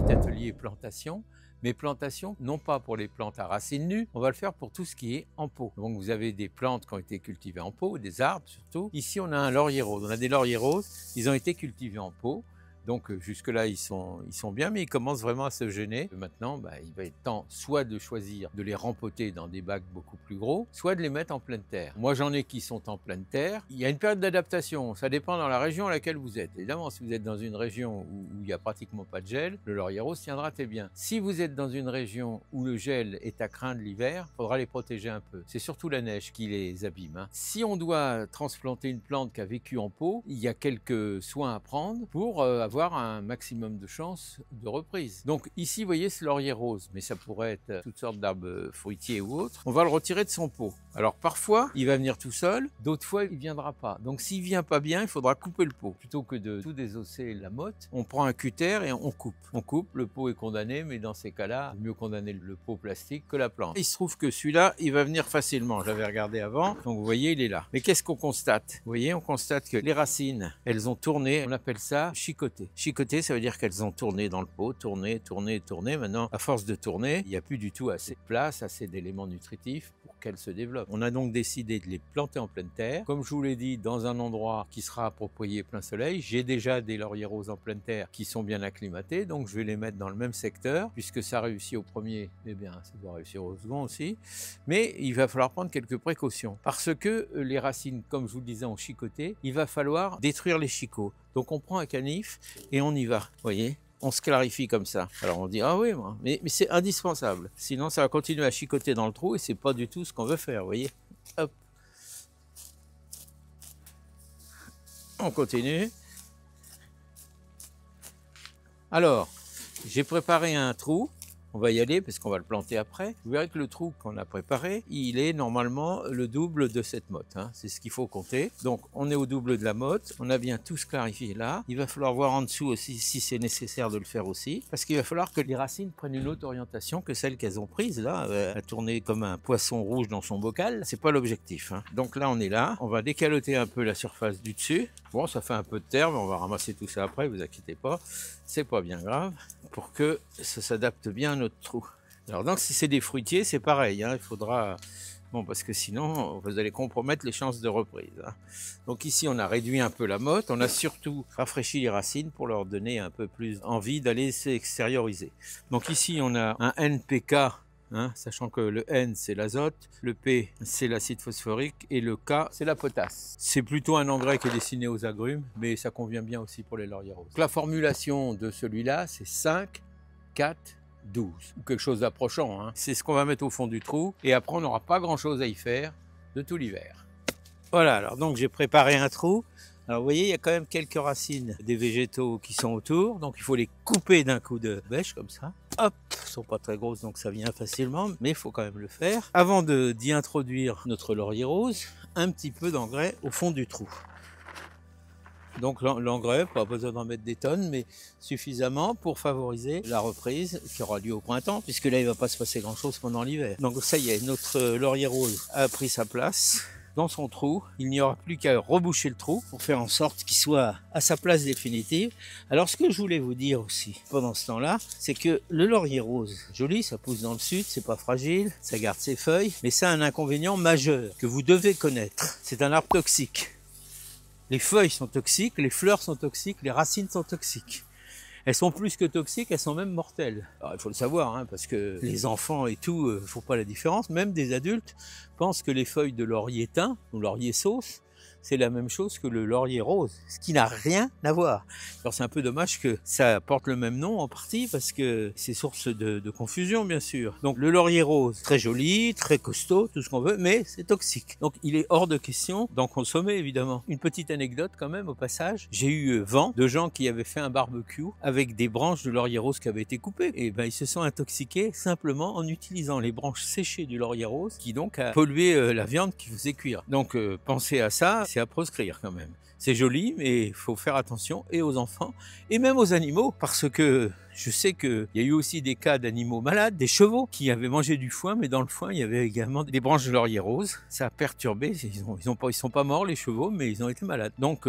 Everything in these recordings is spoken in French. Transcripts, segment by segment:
petit atelier plantation, mais plantation non pas pour les plantes à racines nues, on va le faire pour tout ce qui est en pot. Donc vous avez des plantes qui ont été cultivées en pot, des arbres surtout. Ici on a un laurier rose, on a des lauriers roses, ils ont été cultivés en pot. Donc jusque-là, ils sont bien, mais ils commencent vraiment à se gêner. Maintenant, il va être temps soit de choisir de les rempoter dans des bacs beaucoup plus gros, soit de les mettre en pleine terre. Moi, j'en ai qui sont en pleine terre. Il y a une période d'adaptation. Ça dépend dans la région à laquelle vous êtes. Évidemment, si vous êtes dans une région où il n'y a pratiquement pas de gel, le laurier rose tiendra très bien. Si vous êtes dans une région où le gel est à craindre l'hiver, il faudra les protéger un peu. C'est surtout la neige qui les abîme, hein. Si on doit transplanter une plante qui a vécu en pot, il y a quelques soins à prendre pour avoir un maximum de chances de reprise. Donc ici, vous voyez ce laurier rose, mais ça pourrait être toutes sortes d'arbres fruitiers ou autres. On va le retirer de son pot. Alors parfois, il va venir tout seul, d'autres fois, il ne viendra pas. Donc s'il ne vient pas bien, il faudra couper le pot. Plutôt que de tout désosser la motte, on prend un cutter et on coupe. On coupe, le pot est condamné, mais dans ces cas-là, il vaut mieux condamner le pot plastique que la plante. Il se trouve que celui-là, il va venir facilement. J'avais regardé avant, donc vous voyez, il est là. Mais qu'est-ce qu'on constate? Vous voyez, on constate que les racines, elles ont tourné, on appelle ça chicoter. Chicoter, ça veut dire qu'elles ont tourné dans le pot, tourné. Maintenant, à force de tourner, il n'y a plus du tout assez de place, assez d'éléments nutritifs pour qu'elles se développent. On a donc décidé de les planter en pleine terre. Comme je vous l'ai dit, dans un endroit qui sera approprié plein soleil. J'ai déjà des lauriers roses en pleine terre qui sont bien acclimatés, donc je vais les mettre dans le même secteur. Puisque ça réussit au premier, eh bien, ça doit réussir au second aussi. Mais il va falloir prendre quelques précautions. Parce que les racines, comme je vous le disais, ont chicoté, il va falloir détruire les chicots. Donc on prend un canif et on y va, vous voyez, on se clarifie comme ça. Alors on dit, ah oui, mais c'est indispensable. Sinon ça va continuer à chicoter dans le trou et c'est pas du tout ce qu'on veut faire, vous voyez. Hop. On continue. Alors, j'ai préparé un trou. On va y aller parce qu'on va le planter après. Vous verrez que le trou qu'on a préparé, il est normalement le double de cette motte, hein. C'est ce qu'il faut compter. Donc on est au double de la motte. On a bien tout clarifié là. Il va falloir voir en dessous aussi si c'est nécessaire de le faire aussi. Parce qu'il va falloir que les racines prennent une autre orientation que celle qu'elles ont prise là. À tourner comme un poisson rouge dans son bocal. C'est pas l'objectif, hein. Donc là on est là. On va décaloter un peu la surface du dessus. Bon, ça fait un peu de terre, mais on va ramasser tout ça après, vous inquiétez pas. C'est pas bien grave, pour que ça s'adapte bien à notre trou. Alors donc si c'est des fruitiers, c'est pareil, hein, il faudra... Bon, parce que sinon, vous allez compromettre les chances de reprise, hein. Donc ici, on a réduit un peu la motte, on a surtout rafraîchi les racines pour leur donner un peu plus envie d'aller s'extérioriser. Donc ici, on a un NPK, hein, sachant que le N c'est l'azote, le P c'est l'acide phosphorique et le K c'est la potasse. C'est plutôt un engrais qui est destiné aux agrumes, mais ça convient bien aussi pour les lauriers roses. Donc, la formulation de celui-là c'est 5, 4, 12, ou quelque chose d'approchant, hein. C'est ce qu'on va mettre au fond du trou et après on n'aura pas grand chose à y faire de tout l'hiver. Voilà, alors donc j'ai préparé un trou. Alors vous voyez, il y a quand même quelques racines des végétaux qui sont autour, donc il faut les couper d'un coup de bêche comme ça. Hop, elles sont pas très grosses donc ça vient facilement, mais il faut quand même le faire. Avant d'y introduire notre laurier rose, un petit peu d'engrais au fond du trou. Donc l'engrais, pas besoin d'en mettre des tonnes, mais suffisamment pour favoriser la reprise qui aura lieu au printemps, puisque là il ne va pas se passer grand chose pendant l'hiver. Donc ça y est, notre laurier rose a pris sa place dans son trou. Il n'y aura plus qu'à reboucher le trou pour faire en sorte qu'il soit à sa place définitive. Alors ce que je voulais vous dire aussi pendant ce temps-là, c'est que le laurier rose, joli, ça pousse dans le sud, c'est pas fragile, ça garde ses feuilles, mais ça a un inconvénient majeur que vous devez connaître. C'est un arbre toxique. Les feuilles sont toxiques, les fleurs sont toxiques, les racines sont toxiques. Elles sont plus que toxiques, elles sont même mortelles. Alors il faut le savoir, hein, parce que les enfants et tout ne font pas la différence. Même des adultes pensent que les feuilles de laurier thym ou laurier sauce, c'est la même chose que le laurier rose, ce qui n'a rien à voir. Alors c'est un peu dommage que ça porte le même nom en partie, parce que c'est source de confusion bien sûr. Donc le laurier rose, très joli, très costaud, tout ce qu'on veut, mais c'est toxique. Donc il est hors de question d'en consommer évidemment. Une petite anecdote quand même au passage, j'ai eu vent de gens qui avaient fait un barbecue avec des branches de laurier rose qui avaient été coupées. Et ben ils se sont intoxiqués simplement en utilisant les branches séchées du laurier rose, qui donc a pollué la viande qui faisait cuire. Donc pensez à ça, c'est à proscrire quand même. C'est joli, mais il faut faire attention et aux enfants et même aux animaux, parce que Je sais qu'il y a eu aussi des cas d'animaux malades, des chevaux qui avaient mangé du foin, mais dans le foin, il y avait également des branches de laurier rose. Ça a perturbé, ils sont pas morts les chevaux, mais ils ont été malades. Donc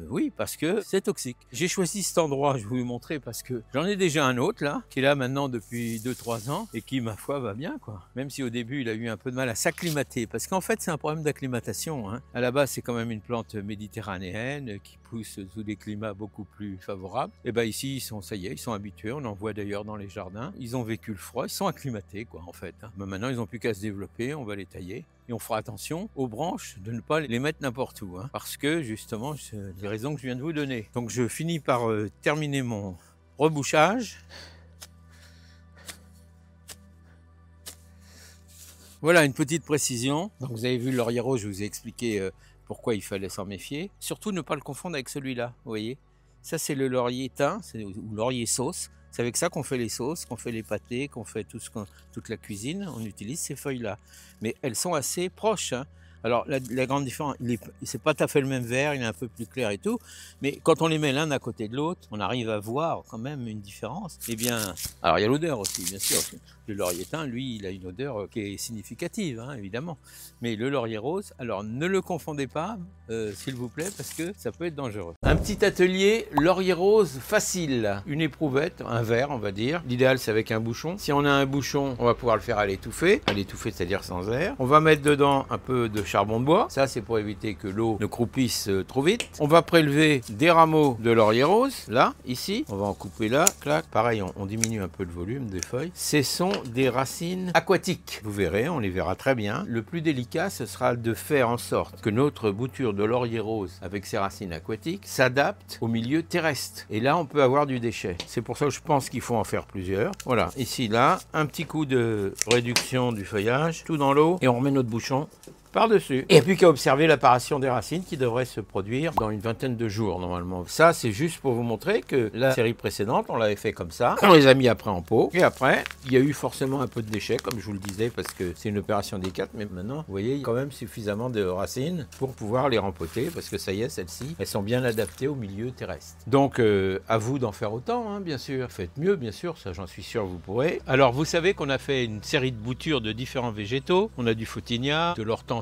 oui, parce que c'est toxique. J'ai choisi cet endroit, je vais vous le montrer, parce que j'en ai déjà un autre là, qui est là maintenant depuis 2-3 ans, et qui, ma foi, va bien, quoi. Même si au début, il a eu un peu de mal à s'acclimater, parce qu'en fait, c'est un problème d'acclimatation, hein. À la base, c'est quand même une plante méditerranéenne qui pousse sous des climats beaucoup plus favorables. Et ben ici, ça y est, ils sont habitués. On en voit d'ailleurs dans les jardins. Ils ont vécu le froid, ils sont acclimatés, quoi, en fait, hein. Ben maintenant, ils n'ont plus qu'à se développer. On va les tailler. Et on fera attention aux branches de ne pas les mettre n'importe où, hein, parce que justement, les raisons que je viens de vous donner. Donc je finis par terminer mon rebouchage. Voilà une petite précision. Donc vous avez vu le laurier rose, je vous ai expliqué pourquoi il fallait s'en méfier. Surtout ne pas le confondre avec celui-là, vous voyez. Ça c'est le laurier thym, ou laurier sauce. C'est avec ça qu'on fait les sauces, qu'on fait les pâtés, qu'on fait toute la cuisine. On utilise ces feuilles-là. Mais elles sont assez proches, hein. Alors la grande différence, c'est pas tout à fait le même vert, il est un peu plus clair et tout, mais quand on les met l'un à côté de l'autre, on arrive à voir quand même une différence. Eh bien, alors il y a l'odeur aussi, bien sûr. Le laurier thym, lui, il a une odeur qui est significative, hein, évidemment. Mais le laurier rose, alors ne le confondez pas, s'il vous plaît, parce que ça peut être dangereux. Un petit atelier laurier rose facile, une éprouvette, un verre, on va dire. L'idéal, c'est avec un bouchon. Si on a un bouchon, on va pouvoir le faire à l'étouffer. À l'étouffer, c'est-à-dire sans air. On va mettre dedans un peu de charbon de bois. Ça, c'est pour éviter que l'eau ne croupisse trop vite. On va prélever des rameaux de laurier rose, là, ici. On va en couper là, clac. Pareil, on diminue un peu le volume des feuilles. Ce sont des racines aquatiques. Vous verrez, on les verra très bien. Le plus délicat, ce sera de faire en sorte que notre bouture de laurier rose, avec ses racines aquatiques, s'adapte au milieu terrestre. Et là, on peut avoir du déchet. C'est pour ça que je pense qu'il faut en faire plusieurs. Voilà, ici, là, un petit coup de réduction du feuillage, tout dans l'eau, et on remet notre bouchon par-dessus. Et puis qu'à observer l'apparition des racines qui devrait se produire dans une vingtaine de jours normalement. Ça, c'est juste pour vous montrer que la série précédente, on l'avait fait comme ça. On les a mis après en pot. Et après, il y a eu forcément un peu de déchets, comme je vous le disais, parce que c'est une opération délicate. Mais maintenant, vous voyez, il y a quand même suffisamment de racines pour pouvoir les rempoter, parce que ça y est, celles-ci, elles sont bien adaptées au milieu terrestre. Donc, à vous d'en faire autant, hein, bien sûr. Faites mieux, bien sûr, ça j'en suis sûr, vous pourrez. Alors, vous savez qu'on a fait une série de boutures de différents végétaux. On a du photinia, de l'hortensia,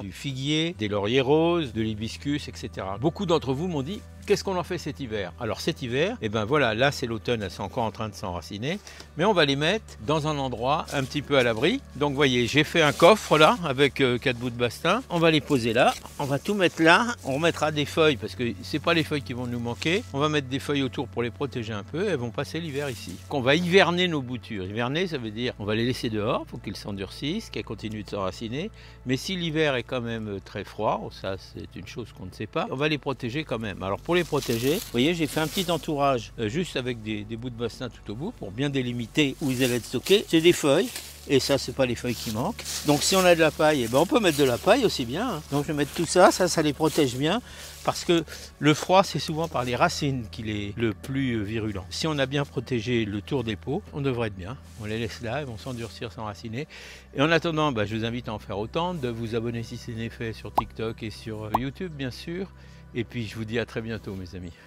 du figuier, des lauriers roses, de l'hibiscus, etc. Beaucoup d'entre vous m'ont dit: qu'est-ce qu'on en fait cet hiver? Alors cet hiver, et ben voilà, là c'est l'automne, elles sont encore en train de s'enraciner, mais on va les mettre dans un endroit un petit peu à l'abri. Donc vous voyez, j'ai fait un coffre là, avec 4 bouts de bastin. On va les poser là, on va tout mettre là, on remettra des feuilles, parce que c'est pas les feuilles qui vont nous manquer. On va mettre des feuilles autour pour les protéger un peu, elles vont passer l'hiver ici. On va hiverner nos boutures. Hiverner, ça veut dire on va les laisser dehors pour qu'ils s'endurcissent, qu'elles continuent de s'enraciner. Mais si l'hiver est quand même très froid, ça c'est une chose qu'on ne sait pas, on va les protéger quand même. Alors pour les protéger, vous voyez, j'ai fait un petit entourage juste avec des bouts de bassin tout au bout pour bien délimiter où ils allaient être stockés. C'est des feuilles. Et ça, c'est pas les feuilles qui manquent. Donc si on a de la paille, eh ben, on peut mettre de la paille aussi bien, hein. Donc je vais mettre tout ça, ça les protège bien. Parce que le froid, c'est souvent par les racines qu'il est le plus virulent. Si on a bien protégé le tour des peaux, on devrait être bien. On les laisse là, elles vont s'endurcir, s'enraciner. Et en attendant, je vous invite à en faire autant, de vous abonner si ce n'est fait sur TikTok et sur YouTube, bien sûr. Et puis je vous dis à très bientôt, mes amis.